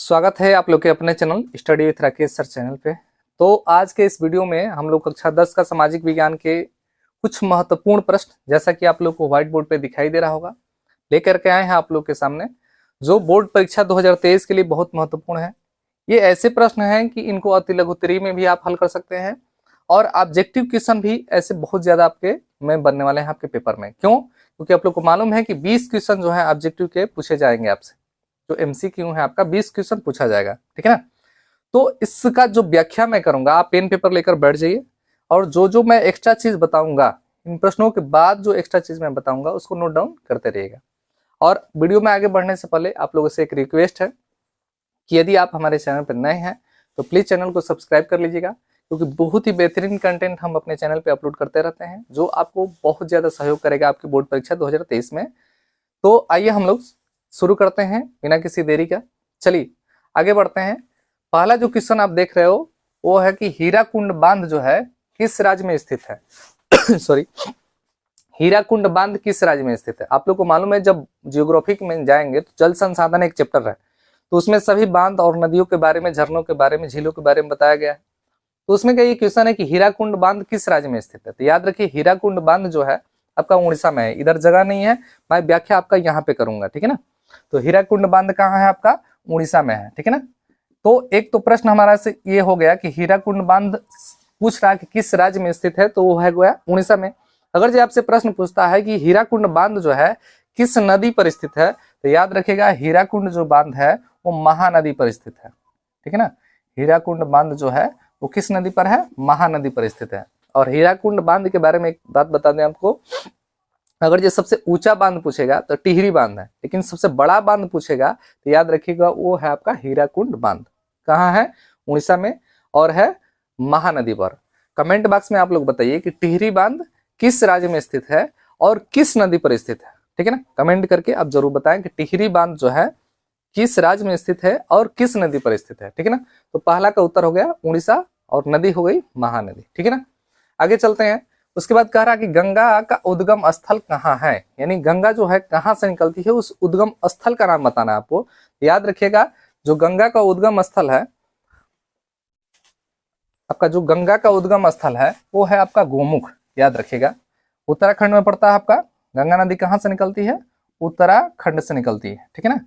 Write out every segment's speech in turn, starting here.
स्वागत है आप लोग के अपने channel study with Rakesh sir channel पे। तो आज के इस वीडियो में हम लोग कक्षा 10 का सामाजिक विज्ञान के कुछ महत्वपूर्ण प्रश्न, जैसा कि आप लोग को व्हाइट बोर्ड पे दिखाई दे रहा होगा, लेकर के आए हैं आप लोग के सामने, जो बोर्ड परीक्षा 2023 के लिए बहुत महत्वपूर्ण है। ये ऐसे प्रश्न हैं कि इनको अति लघुत्तरी में भी आप हल कर सकते हैं और ऑब्जेक्टिव क्वेश्चन भी ऐसे बहुत ज्यादा आपके में बनने वाले हैं आपके पेपर में। क्यों? क्योंकि आप लोग को मालूम है कि 20 क्वेश्चन जो है ऑब्जेक्टिव के पूछे जाएंगे आपसे। जो एमसीक्यू है आपका 20 क्वेश्चन पूछा जाएगा, ठीक है ना। तो इसका जो व्याख्या मैं करूंगा, आप पेन पेपर लेकर बैठ जाइए और जो जो मैं एक्स्ट्रा चीज बताऊंगा, इन प्रश्नों के बाद जो एक्स्ट्रा चीज मैं बताऊंगा उसको नोट डाउन करते रहिएगा। और वीडियो में आगे बढ़ने से पहले आप लोगों से एक रिक्वेस्ट है कि यदि आप हमारे चैनल पर नए हैं तो प्लीज चैनल को सब्सक्राइब कर लीजिएगा, क्योंकि बहुत ही बेहतरीन कंटेंट हम अपने चैनल पे अपलोड करते रहते हैं जो आपको बहुत ज्यादा सहयोग करेगा आपकी बोर्ड परीक्षा 2023 में। तो आइए हम लोग शुरू करते हैं बिना किसी देरी का। चलिए आगे बढ़ते हैं। पहला जो क्वेश्चन आप देख रहे हो वो है कि हीराकुंड बांध जो है किस राज्य में स्थित है। सॉरी, हीराकुंड बांध किस राज्य में स्थित है? आप लोग को मालूम है जब जियोग्राफी में जाएंगे तो जल संसाधन एक चैप्टर है, तो उसमें सभी बांध और नदियों के बारे में, झरनों के बारे में, झीलों के बारे में बताया गया है। तो उसमें क्या ये क्वेश्चन है कि हीराकुंड बांध किस राज्य में स्थित है? तो याद रखिए हीराकुंड बांध जो है आपका उड़ीसा में है। इधर जगह नहीं है, मैं व्याख्या आपका यहाँ पे करूंगा, ठीक है ना। तो हीराकुंड बांध कहाँ है? आपका उड़ीसा में है, ठीक है ना। तो एक तो प्रश्न हमारा से ये हो गया कि हीराकुंड बांध पूछ रहा है कि किस राज्य में स्थित है, तो वो है गया उड़ीसा में। अगर जो आपसे प्रश्न पूछता है कि हीराकुंड बांध जो है किस नदी पर स्थित है, तो याद रखिएगा हीराकुंड जो बांध है वो महानदी पर स्थित है, ठीक है ना। हीराकुंड बांध जो है वो किस नदी पर है? महानदी पर स्थित है। और हीराकुंड बांध के बारे में एक बात बता दें आपको, अगर जो सबसे ऊंचा बांध पूछेगा तो टिहरी बांध है, लेकिन सबसे बड़ा बांध पूछेगा तो याद रखिएगा वो है आपका हीराकुंड बांध। कहाँ है? उड़ीसा में, और है महानदी पर। कमेंट बॉक्स में आप लोग बताइए कि टिहरी बांध किस राज्य में स्थित है और किस नदी पर स्थित है, ठीक है ना। कमेंट करके आप जरूर बताएं कि टिहरी बांध जो है किस राज्य में स्थित है और किस नदी पर स्थित है, ठीक है ना। तो पहला का उत्तर हो गया उड़ीसा और नदी हो गई महानदी, ठीक है ना। आगे चलते हैं। उसके बाद कह रहा कि गंगा का उद्गम स्थल कहाँ है, यानी गंगा जो है कहाँ से निकलती है, उस उद्गम स्थल का नाम बताना है आपको। याद रखिएगा जो गंगा का उद्गम स्थल है, आपका जो गंगा का उद्गम स्थल है वो है आपका गोमुख। याद रखिएगा उत्तराखंड में पड़ता है आपका। गंगा नदी कहाँ से निकलती है? उत्तराखंड से निकलती है, ठीक है ना।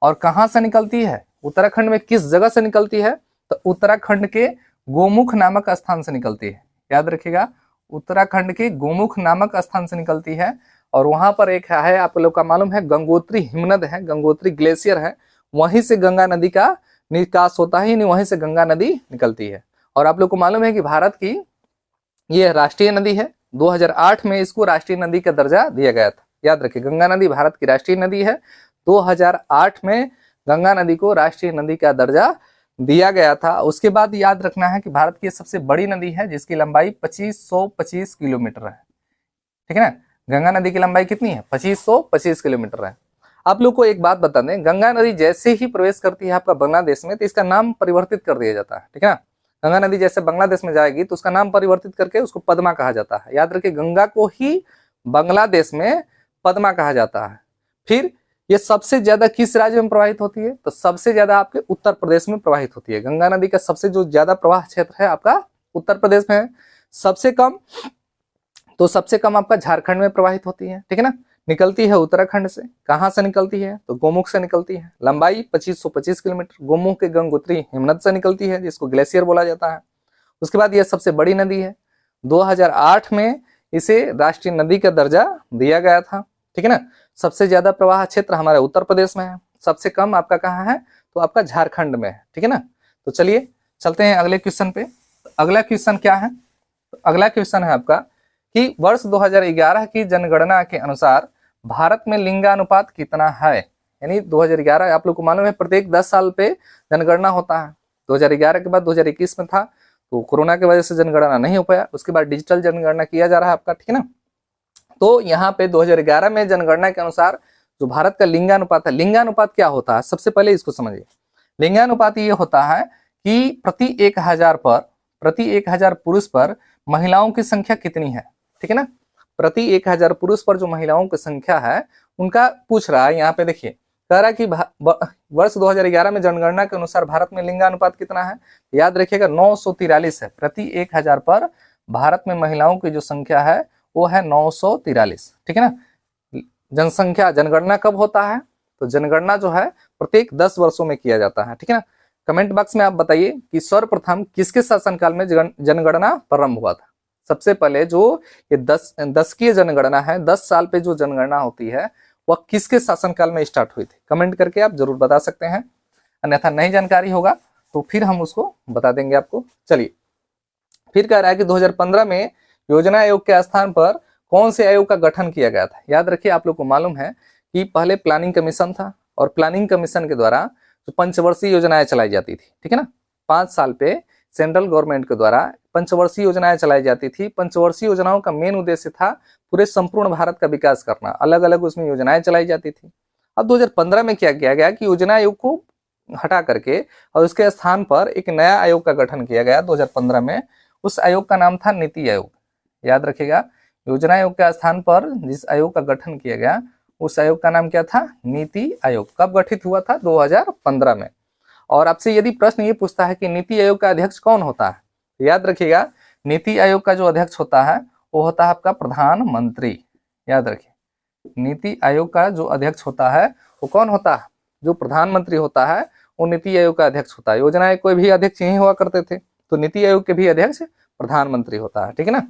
और कहाँ से निकलती है? उत्तराखंड में किस जगह से निकलती है? तो उत्तराखंड के गोमुख नामक स्थान से निकलती है। याद रखिएगा उत्तराखंड के गोमुख नामक स्थान से निकलती है। और वहां पर एक है, आप लोग का मालूम है, गंगोत्री हिमनद है, गंगोत्री ग्लेशियर है, वहीं से गंगा नदी का निकास होता है, नहीं वहीं से गंगा नदी निकलती है। और आप लोग को मालूम है कि भारत की ये राष्ट्रीय नदी है। 2008 में इसको राष्ट्रीय नदी का दर्जा दिया गया था। याद रखिए गंगा नदी भारत की राष्ट्रीय नदी है। 2008 में गंगा नदी को राष्ट्रीय नदी का दर्जा दिया गया था। उसके बाद याद रखना है कि भारत की सबसे बड़ी नदी है जिसकी लंबाई 2525 किलोमीटर है, ठीक है ना। गंगा नदी की लंबाई कितनी है? 2525 किलोमीटर है। आप लोग को एक बात बता दें, गंगा नदी जैसे ही प्रवेश करती है आपका बांग्लादेश में तो इसका नाम परिवर्तित कर दिया जाता है, ठीक है ना। गंगा नदी जैसे बांग्लादेश में जाएगी तो उसका नाम परिवर्तित करके उसको पद्मा कहा जाता है। याद रखिए गंगा को ही बांग्लादेश में पद्मा कहा जाता है। फिर ये सबसे ज्यादा किस राज्य में प्रवाहित होती है? तो सबसे ज्यादा आपके उत्तर प्रदेश में प्रवाहित होती है। गंगा नदी का सबसे जो ज्यादा प्रवाह क्षेत्र है आपका उत्तर प्रदेश में है। सबसे कम आपका झारखंड में प्रवाहित होती है, ठीक है ना। निकलती है उत्तराखंड से। कहां से निकलती है? तो गोमुख से निकलती है। लंबाई 2525 किलोमीटर। गोमुख के गंगोत्री हिमनद से निकलती है जिसको ग्लेशियर बोला जाता है। उसके बाद यह सबसे बड़ी नदी है। 2008 में इसे राष्ट्रीय नदी का दर्जा दिया गया था, ठीक है ना। सबसे ज्यादा प्रवाह क्षेत्र हमारे उत्तर प्रदेश में है। सबसे कम आपका कहाँ है? तो आपका झारखंड में है, ठीक है ना। तो चलिए चलते हैं अगले क्वेश्चन पे। अगला क्वेश्चन क्या है? तो अगला क्वेश्चन है आपका कि वर्ष 2011 की जनगणना के अनुसार भारत में लिंगानुपात कितना है। यानी 2011 आप लोग को मालूम है प्रत्येक 10 साल पे जनगणना होता है। 2011 के बाद 2021 में था, तो कोरोना की वजह से जनगणना नहीं हो पाया। उसके बाद डिजिटल जनगणना किया जा रहा है आपका, ठीक है ना। तो यहाँ पे 2011 में जनगणना के अनुसार जो भारत का लिंगानुपात है, लिंगानुपात क्या होता है सबसे पहले इसको समझिए। लिंगानुपात ये होता है कि प्रति 1000 पुरुष पर महिलाओं की संख्या कितनी है, ठीक है ना। प्रति 1000 पुरुष पर जो महिलाओं की संख्या है उनका पूछ रहा है। यहाँ पे देखिए कह रहा है कि वर्ष 2011 में जनगणना के अनुसार भारत में लिंगानुपात कितना है, याद रखिएगा 943 है प्रति 1000 पर। भारत में महिलाओं की जो संख्या है वो है 943, ठीक है ना। जनसंख्या जनगणना कब होता है, तो जनगणना जो है प्रत्येक 10 वर्षों में किया जाता है, ठीक है ना। कमेंट बॉक्स में आप बताइए कि सर्वप्रथम किसके शासनकाल में जनगणना प्रारंभ हुआ था। सबसे पहले जो ये 10 जनगणना है, 10 साल पे जो जनगणना होती है वह किसके शासनकाल में स्टार्ट हुई थी, कमेंट करके आप जरूर बता सकते हैं। अन्यथा नई जानकारी होगा तो फिर हम उसको बता देंगे आपको। चलिए, फिर कह रहा है कि 2015 में योजना आयोग के स्थान पर कौन से आयोग का गठन किया गया था। याद रखिए, आप लोग को मालूम है कि पहले प्लानिंग कमीशन था और प्लानिंग कमीशन के द्वारा जो पंचवर्षीय योजनाएं चलाई जाती थी, ठीक है ना। 5 साल पे सेंट्रल गवर्नमेंट के द्वारा पंचवर्षीय योजनाएं चलाई जाती थी। पंचवर्षीय योजनाओं का मेन उद्देश्य था पूरे संपूर्ण भारत का विकास करना, अलग अलग उसमें योजनाएं चलाई जाती थी। अब 2015 में क्या किया गया कि योजना आयोग को हटा करके और उसके स्थान पर एक नया आयोग का गठन किया गया 2015 में। उस आयोग का नाम था नीति आयोग। याद रखिएगा, योजना आयोग के स्थान पर जिस आयोग का गठन किया गया उस आयोग का नाम क्या था, नीति आयोग। कब गठित हुआ था, 2015 में। और आपसे यदि प्रश्न ये पूछता है कि नीति आयोग का अध्यक्ष कौन होता है, तो याद रखिएगा नीति आयोग का जो अध्यक्ष होता है वो होता है आपका प्रधानमंत्री। याद रखिए, नीति आयोग का जो अध्यक्ष होता है वो कौन होता है, जो प्रधानमंत्री होता है वो नीति आयोग का अध्यक्ष होता है। योजना आयोग कोई भी अध्यक्ष यही हुआ करते थे, तो नीति आयोग के भी अध्यक्ष प्रधानमंत्री होता है, ठीक है ना।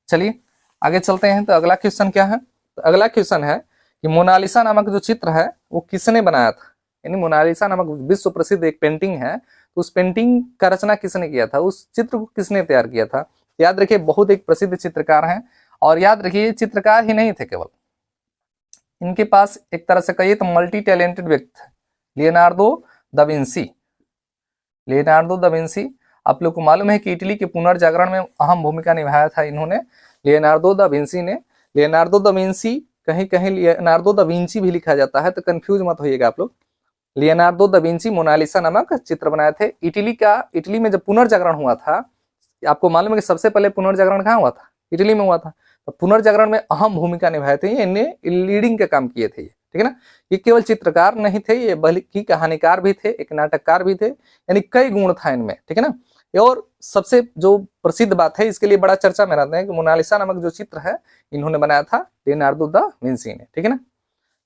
चलिए आगे चलते हैं। तो अगला क्वेश्चन क्या है, तो अगला क्वेश्चन है कि मोनालिसा नामक जो चित्र है वो किसने बनाया था। यानी मोनालिसा नामक विश्व प्रसिद्ध एक पेंटिंग है, तो उस पेंटिंग का रचना किसने किया था, उस चित्र को किसने तैयार किया था। याद रखिए, बहुत एक प्रसिद्ध चित्रकार हैं। और याद रखिए, चित्रकार ही नहीं थे केवल, इनके पास एक तरह से कहिए तो मल्टी टैलेंटेड व्यक्ति थे, Leonardo da Vinci. Leonardo da Vinci, आप लोग को मालूम है कि इटली के पुनर्जागरण में अहम भूमिका निभाया था इन्होंने, लियोनार्डो दा विंसी ने। लियोनार्डो दा विंसी, कहीं कहीं लियोनार्डो दा विंची भी लिखा जाता है, तो कंफ्यूज मत होइएगा आप लोग। लियोनार्डो दा विंची मोनालिसा नामक चित्र बनाए थे। इटली में जब पुनर्जागरण हुआ था, आपको मालूम है कि सबसे पहले पुनर्जागरण कहाँ हुआ था, इटली में हुआ था। तो पुनर्जागरण में अहम भूमिका निभाए थे, इन्हें लीडिंग का काम किए थे, ठीक है ना। ये केवल चित्रकार नहीं थे, ये बल्कि कहानीकार भी थे, एक नाटककार भी थे, यानी कई गुण था इनमें, ठीक है ना। और सबसे जो प्रसिद्ध बात है, इसके लिए बड़ा चर्चा में रहते हैं कि मोनालिसा नामक जो चित्र है इन्होंने बनाया था लियोनार्डो दा विंसी ने, ठीक है ना।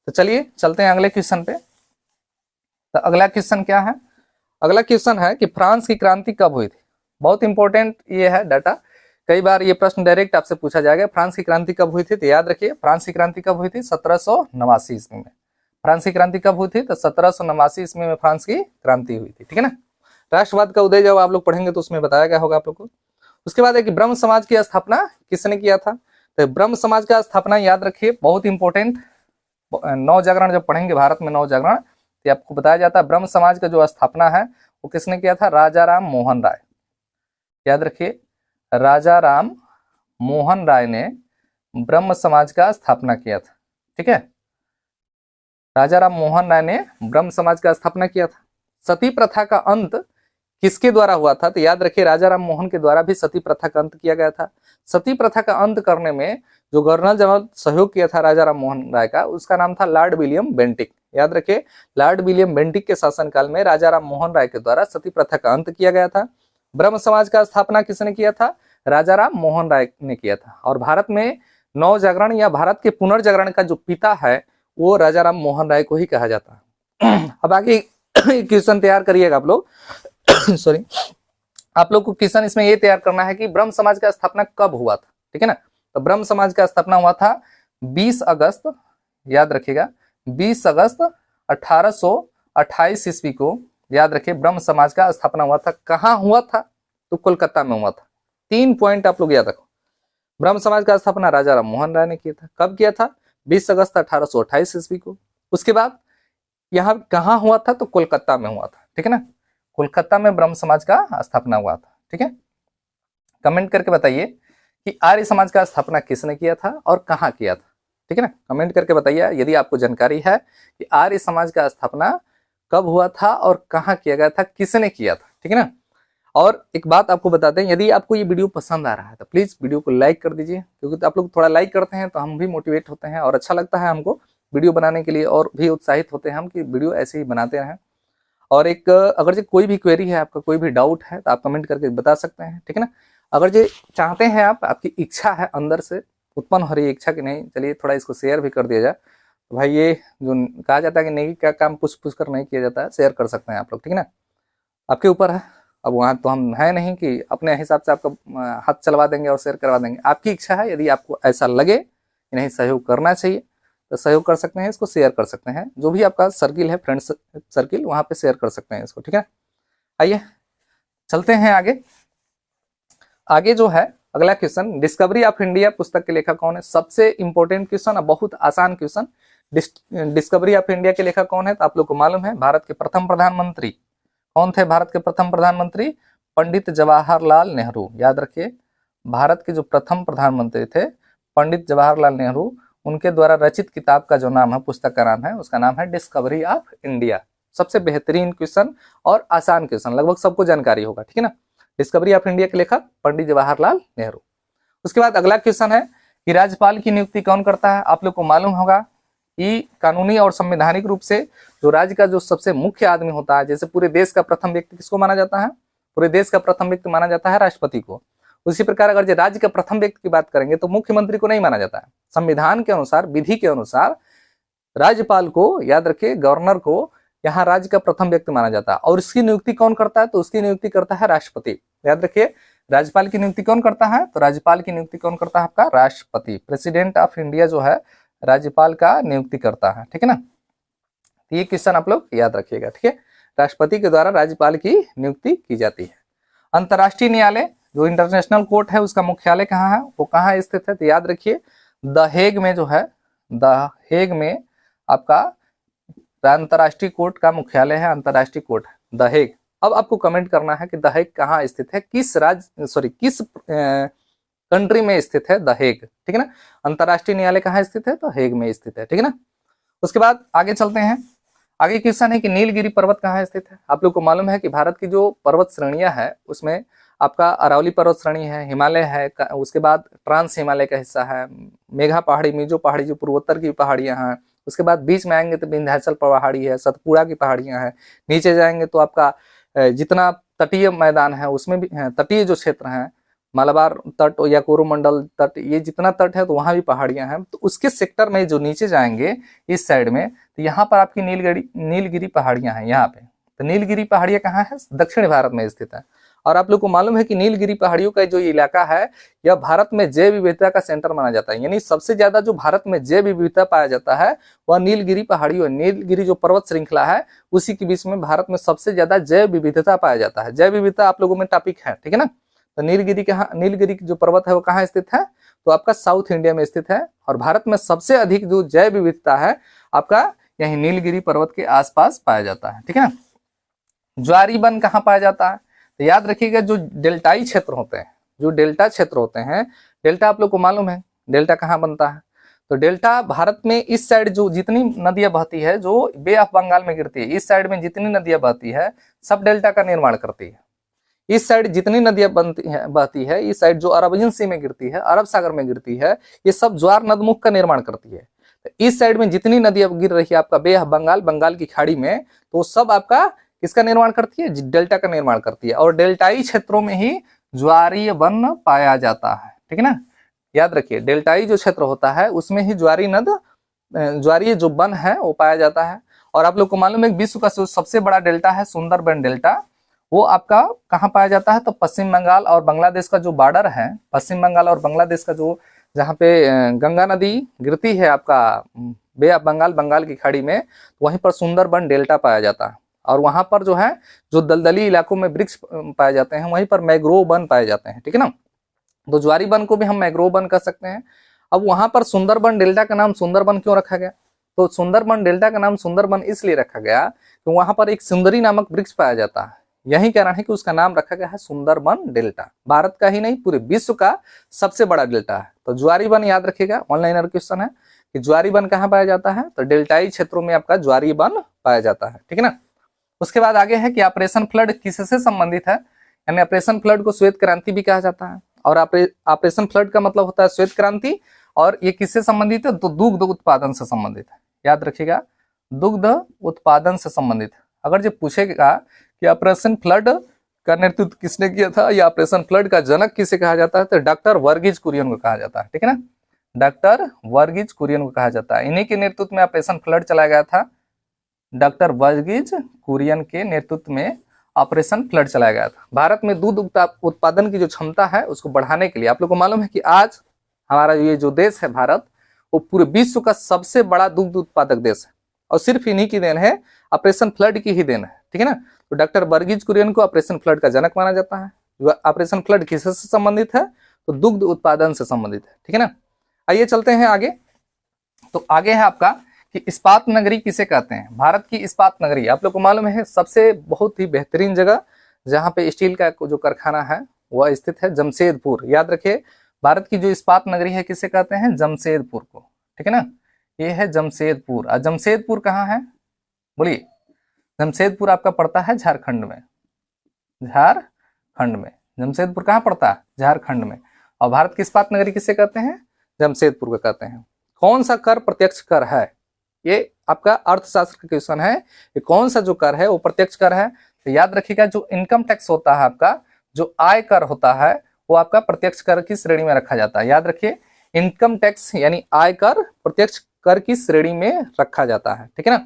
तो चलिए चलते हैं अगले क्वेश्चन पे। तो अगला क्वेश्चन क्या है, अगला क्वेश्चन है कि फ्रांस की क्रांति कब हुई थी। बहुत इंपॉर्टेंट ये है डाटा, कई बार ये प्रश्न डायरेक्ट आपसे पूछा जाएगा, फ्रांस की क्रांति कब हुई थी। तो याद रखिए, फ्रांस की क्रांति कब हुई थी, 1789 ईस्वी में। फ्रांस की क्रांति कब हुई थी, तो 1789 ईस्वी में फ्रांस की क्रांति हुई थी, ठीक है ना। राष्ट्रवाद का उदय जब आप लोग पढ़ेंगे तो उसमें बताया गया होगा आप लोग को। उसके बाद है कि ब्रह्म समाज की स्थापना किसने किया था। तो ब्रह्म समाज का स्थापना याद रखिए, बहुत इंपॉर्टेंट, नौ जागरण जब पढ़ेंगे भारत में नौ जागरण, तो आपको बताया जाता है ब्रह्म समाज का जो स्थापना है वो किसने किया था, राजा राम मोहन राय। याद रखिए, राजा राम मोहन राय ने ब्रह्म समाज का स्थापना किया था, ठीक है। राजा राम मोहन राय ने ब्रह्म समाज का स्थापना किया था। सती प्रथा का अंत किसके द्वारा हुआ था, तो याद रखिए राजा राम मोहन के द्वारा भी सती प्रथा का अंत किया गया था। सती प्रथा का अंत करने में जो गवर्नर जनरल सहयोग किया था राजा राम मोहन राय का, उसका नाम था लॉर्ड विलियम बेंटिक। याद रखिए, लॉर्ड विलियम बेंटिक के शासनकाल में राजा राम मोहन राय के द्वारा सती प्रथा का अंत किया गया था। ब्रह्म समाज का स्थापना किसने किया था, राजा राम मोहन राय ने किया था। और भारत में नव जागरण या भारत के पुनर्जागरण का जो पिता है वो राजा राम मोहन राय को ही कहा जाता है। अब आगे क्वेश्चन तैयार करिएगा आप लोग सॉरी, आप लोग को क्वेश्चन इसमें ये तैयार करना है कि ब्रह्म समाज का स्थापना कब हुआ था, ठीक है ना। तो ब्रह्म समाज का स्थापना हुआ था 20 अगस्त, याद रखिएगा 20 अगस्त 1828 ईस्वी को। याद रखिए, ब्रह्म समाज का स्थापना हुआ था, कहाँ हुआ था, तो कोलकाता में हुआ था। 3 पॉइंट आप लोग याद रखो, ब्रह्म समाज का स्थापना राजा राम मोहन राय ने किया था। कब किया था, 20 अगस्त 1828 ईस्वी को। उसके बाद यहाँ कहाँ हुआ था, तो कोलकाता में हुआ था, ठीक है ना। कोलकाता में ब्रह्म समाज का स्थापना हुआ था, ठीक है। कमेंट करके बताइए कि आर्य समाज का स्थापना किसने किया था और कहाँ किया था, ठीक है ना। कमेंट करके बताइए यदि आपको जानकारी है कि आर्य समाज का स्थापना कब हुआ था और कहाँ किया गया था, किसने किया था, ठीक है ना। और एक बात आपको बता दें, यदि आपको ये वीडियो पसंद आ रहा है तो प्लीज वीडियो को लाइक कर दीजिए, क्योंकि तो आप लोग थोड़ा लाइक करते हैं तो हम भी मोटिवेट होते हैं और अच्छा लगता है हमको वीडियो बनाने के लिए और भी उत्साहित होते हैं हम कि वीडियो ऐसे ही बनाते रहें। और एक अगर जो कोई भी क्वेरी है, आपका कोई भी डाउट है तो आप कमेंट करके बता सकते हैं, ठीक है ना। अगर जो चाहते हैं आप, आपकी इच्छा है अंदर से उत्पन्न हो रही है इच्छा कि नहीं चलिए थोड़ा इसको शेयर भी कर दिया जाए, तो भाई ये जो कहा जाता है कि नेकी का काम पुछ पुछ कर नहीं किया जाता है, शेयर कर सकते हैं आप लोग, ठीक है ना। आपके ऊपर है, अब वहाँ तो हम है नहीं कि अपने हिसाब से आपका हाथ चलवा देंगे और शेयर करवा देंगे। आपकी इच्छा है, यदि आपको ऐसा लगे कि नहीं सहयोग करना चाहिए तो सहयोग कर सकते हैं, इसको शेयर कर सकते हैं। जो भी आपका सर्किल है, फ्रेंड्स सर्किल, वहाँ पे शेयर कर सकते हैं इसको, ठीक है। आइए चलते हैं आगे। आगे जो है अगला क्वेश्चन, डिस्कवरी ऑफ इंडिया पुस्तक के लेखक कौन है? सबसे इंपॉर्टेंट क्वेश्चन और बहुत आसान क्वेश्चन। डिस्कवरी ऑफ इंडिया के लेखक कौन है? तो आप लोग को मालूम है, भारत के प्रथम प्रधानमंत्री कौन थे? भारत के प्रथम प्रधानमंत्री पंडित जवाहरलाल नेहरू। याद रखिए, भारत के जो प्रथम प्रधानमंत्री थे पंडित जवाहरलाल नेहरू, उनके द्वारा रचित किताब का जो नाम है, पुस्तक का नाम है, उसका नाम है डिस्कवरी ऑफ इंडिया। सबसे बेहतरीन क्वेश्चन और आसान क्वेश्चन, लगभग सबको जानकारी होगा, ठीक है ना। डिस्कवरी ऑफ इंडिया के लेखक पंडित जवाहरलाल नेहरू। उसके बाद अगला क्वेश्चन है कि राज्यपाल की नियुक्ति कौन करता है? आप लोग को मालूम होगा कि कानूनी और संवैधानिक रूप से जो राज्य का जो सबसे मुख्य आदमी होता है, जैसे पूरे देश का प्रथम व्यक्ति किसको माना जाता है? पूरे देश का प्रथम व्यक्ति माना जाता है राष्ट्रपति को। उसी प्रकार अगर जो राज्य का प्रथम व्यक्ति की बात करेंगे तो मुख्यमंत्री को नहीं माना जाता है। संविधान के अनुसार, विधि के अनुसार राज्यपाल को, याद रखिए गवर्नर को, यहाँ राज्य का प्रथम व्यक्ति माना जाता है। और इसकी नियुक्ति कौन करता है? तो उसकी नियुक्ति करता है राष्ट्रपति। याद रखिए, राज्यपाल की नियुक्ति कौन करता है? तो राज्यपाल की नियुक्ति कौन करता है? आपका राष्ट्रपति। प्रेसिडेंट ऑफ इंडिया जो है राज्यपाल का नियुक्ति करता है, ठीक है ना। ये क्वेश्चन आप लोग याद रखिएगा, ठीक है। राष्ट्रपति के द्वारा राज्यपाल की नियुक्ति की जाती है। अंतर्राष्ट्रीय न्यायालय जो इंटरनेशनल कोर्ट है, उसका मुख्यालय कहाँ है? वो कहाँ स्थित है? तो याद रखिए द हेग में जो है, द हेग में आपका अंतर्राष्ट्रीय कोर्ट का मुख्यालय है। अंतर्राष्ट्रीय कोर्ट द हेग। अब आपको कमेंट करना है कि द हेग कहाँ स्थित है, किस राज्य, सॉरी किस कंट्री में स्थित है द हेग, ठीक है ना। अंतर्राष्ट्रीय न्यायालय कहाँ स्थित है? तो हेग में स्थित है, ठीक है ना। उसके बाद आगे चलते हैं। आगे क्वेश्चन है कि नीलगिरी पर्वत कहाँ स्थित है? आप लोग को मालूम है कि भारत की जो पर्वत श्रेणियां है उसमें आपका अरावली पर्वत श्रेणी है, हिमालय है, उसके बाद ट्रांस हिमालय का हिस्सा है, मेघा पहाड़ी, मिजो पहाड़ी जो पूर्वोत्तर की पहाड़ियां हैं, उसके बाद बीच में आएंगे तो विंध्याचल पहाड़ी है, सतपुड़ा की पहाड़ियां हैं, नीचे जाएंगे तो आपका जितना तटीय मैदान है उसमें भी तटीय जो क्षेत्र है, मलबार तट या कोरोमंडल तट, ये जितना तट है तो वहां भी पहाड़ियां हैं। तो उसके सेक्टर में जो नीचे जाएंगे इस साइड में, तो यहाँ पर आपकी नीलगिरी पहाड़ियां हैं यहाँ पे। तो नीलगिरी पहाड़ियां कहाँ है? दक्षिण भारत में स्थित है। और आप लोग को मालूम है कि नीलगिरी पहाड़ियों का जो इलाका है यह भारत में जैव विविधता का सेंटर माना जाता है। यानी सबसे ज्यादा जो भारत में जैव विविधता पाया जाता है वह नीलगिरी पहाड़ियों, नीलगिरी जो पर्वत श्रृंखला है उसी के बीच में भारत में सबसे ज्यादा जैव विविधता पाया जाता है। जैव विविधता आप लोगों में टॉपिक है, ठीक है ना। तो नीलगिरी जो पर्वत है वो कहाँ स्थित है? तो आपका साउथ इंडिया में स्थित है। और भारत में सबसे अधिक जो जैव विविधता है आपका यही नीलगिरी पर्वत के आसपास पाया जाता है, ठीक है ना। ज्वारी वन कहाँ पाया जाता है? तो याद रखिएगा जो डेल्टाई क्षेत्र होते हैं, जो डेल्टा क्षेत्र होते हैं, डेल्टा आप लोग को मालूम है डेल्टा कहाँ बनता है? तो डेल्टा भारत में इस साइड जो जितनी नदियां बहती है, जो बे ऑफ बंगाल में गिरती है, इस साइड में जितनी नदियां बहती है सब डेल्टा का निर्माण करती है। इस साइड जितनी नदियां बहती है, इस साइड जो अरबियन सी में गिरती है, अरब सागर में गिरती है, ये सब ज्वार नदमुख का निर्माण करती है। तो इस साइड में जितनी नदियां गिर रही है आपका बे ऑफ बंगाल, बंगाल की खाड़ी में, तो सब आपका किसका निर्माण करती है? डेल्टा का निर्माण करती है। और डेल्टाई क्षेत्रों में ही ज्वारीय वन पाया जाता है, ठीक है ना। याद रखिए डेल्टाई जो क्षेत्र होता है उसमें ही ज्वारीय जो वन है वो पाया जाता है। और आप लोग को मालूम है विश्व का सबसे बड़ा डेल्टा है सुंदरबन डेल्टा, वो आपका कहाँ पाया जाता है? तो पश्चिम बंगाल और बांग्लादेश का जो बॉर्डर है, पश्चिम बंगाल और बांग्लादेश का जो जहाँ पे गंगा नदी गिरती है आपका बे ऑफ बंगाल, बंगाल की खाड़ी में, वहीं पर सुंदरबन डेल्टा पाया जाता है। और वहां पर जो है जो दलदली इलाकों में वृक्ष पाए जाते हैं वहीं पर मैग्रोव वन पाए जाते हैं, ठीक है ना। तो ज्वारी वन को भी हम मैग्रोव वन कह सकते हैं। अब वहां पर सुंदरबन डेल्टा का नाम सुंदरबन क्यों रखा गया? तो सुंदरबन डेल्टा का नाम सुंदरबन इसलिए रखा गया कि वहां पर एक सुंदरी नामक वृक्ष पाया जाता है। यही कारण है कि उसका नाम रखा गया है सुंदरबन डेल्टा। भारत का ही नहीं पूरे विश्व का सबसे बड़ा डेल्टा है। तो ज्वारी वन याद रखिएगा, ऑनलाइनर क्वेश्चन है कि ज्वारी वन कहाँ पाया जाता है? तो डेल्टाई क्षेत्रों में आपका ज्वारी वन पाया जाता है, ठीक है ना। उसके बाद आगे है कि ऑपरेशन फ्लड किससे संबंधित है? यानी ऑपरेशन फ्लड को श्वेत क्रांति भी कहा जाता है। और ऑपरेशन फ्लड का मतलब होता है श्वेत क्रांति। और ये किससे संबंधित है? तो दुग्ध उत्पादन से संबंधित है। याद रखिएगा, दुग्ध उत्पादन से संबंधित। अगर जो पूछेगा कि ऑपरेशन फ्लड का नेतृत्व किसने किया था या ऑपरेशन फ्लड का जनक किसे कहा जाता है, तो डॉक्टर वर्गीज कुरियन को कहा जाता है। ठीक है ना, डॉक्टर वर्गीज कुरियन को कहा जाता है। इन्हीं के नेतृत्व में ऑपरेशन फ्लड चलाया गया था। डॉक्टर वर्गीज कुरियन के नेतृत्व में ऑपरेशन फ्लड चलाया गया था। भारत में दूध उत्पादन की जो क्षमता है उसको बढ़ाने के लिए, आप लोग को मालूम है कि आज हमारा ये जो देश है भारत, वो पूरे विश्व का सबसे बड़ा दुग्ध उत्पादक देश है, और सिर्फ इन्हीं की देन है, ऑपरेशन फ्लड की ही देन है। ठीक है ना, तो डॉक्टर वर्गीज कुरियन को ऑपरेशन फ्लड का जनक माना जाता है। ऑपरेशन फ्लड किससे संबंधित है, तो दुग्ध उत्पादन से संबंधित है। ठीक है ना, आइए चलते हैं आगे। तो आगे है आपका कि इस्पात नगरी किसे कहते हैं। भारत की इस्पात नगरी, आप लोग को मालूम है सबसे बहुत ही बेहतरीन जगह जहां पे स्टील का जो कारखाना है वह स्थित है जमशेदपुर। याद रखिए, भारत की जो इस्पात नगरी है किसे कहते हैं, जमशेदपुर को। ठीक है ना, ये है जमशेदपुर। और जमशेदपुर कहाँ है, बोलिए। जमशेदपुर आपका पड़ता है झारखंड में, झारखंड में। जमशेदपुर कहाँ पड़ता है, झारखंड में। और भारत की इस्पात नगरी किसे कहते हैं, जमशेदपुर को कहते हैं। कौन सा कर प्रत्यक्ष कर है, ये आपका अर्थशास्त्र का क्वेश्चन है। ये कौन सा जो कर है वो प्रत्यक्ष कर है, तो याद रखिएगा जो इनकम टैक्स होता है आपका, जो आय कर होता है वो आपका प्रत्यक्ष कर की श्रेणी में रखा जाता है। याद रखिए, इनकम टैक्स यानी आय कर प्रत्यक्ष कर की श्रेणी में रखा जाता है। ठीक है ना,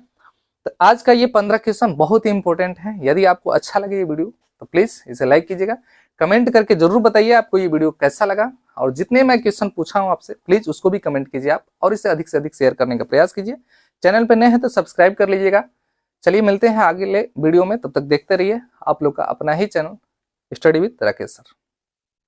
तो आज का ये 15 क्वेश्चन बहुत ही इंपॉर्टेंट है। यदि आपको अच्छा लगे ये वीडियो तो प्लीज इसे लाइक कीजिएगा, कमेंट करके जरूर बताइए आपको ये वीडियो कैसा लगा, और जितने मैं क्वेश्चन पूछा हूं आपसे प्लीज उसको भी कमेंट कीजिए आप, और इसे अधिक से अधिक शेयर करने का प्रयास कीजिए। चैनल पर नए हैं तो सब्सक्राइब कर लीजिएगा। चलिए मिलते हैं अगले वीडियो में, तब तक देखते रहिए आप लोग का अपना ही channel study with Rakesh sir.